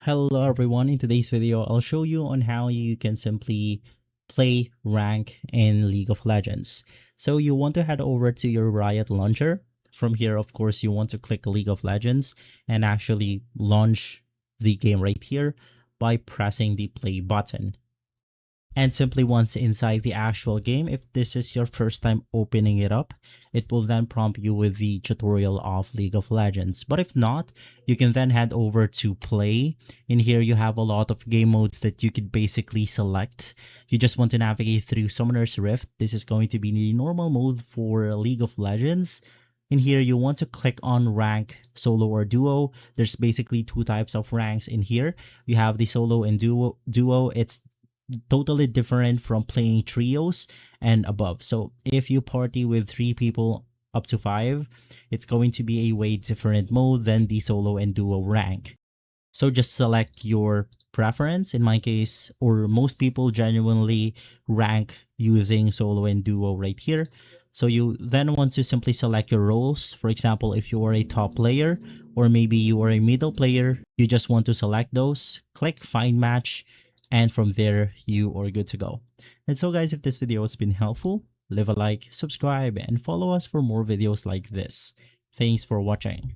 Hello everyone, in today's video I'll show you on how you can simply play rank in League of Legends. So you want to head over to your Riot launcher. From here, of course, you want to click League of Legends and actually launch the game right here by pressing the play button. And simply once inside the actual game, if this is your first time opening it up, it will then prompt you with the tutorial of League of Legends. But if not, you can then head over to play. In here, you have a lot of game modes that you could basically select. You just want to navigate through Summoner's Rift. This is going to be the normal mode for League of Legends. In here, you want to click on rank, solo or duo. There's basically two types of ranks in here. You have the solo and duo. It's totally different from playing trios and above. So if you party with 3 people up to 5, it's going to be a way different mode than the solo and duo rank. So just select your preference. In my case, or most people genuinely rank using solo and duo right here. So you then want to simply select your roles. For example, if you are a top player or maybe you are a middle player, you just want to select those, click find match, and from there you are good to go. And so guys, if this video has been helpful, leave a like, subscribe, and follow us for more videos like this. Thanks for watching.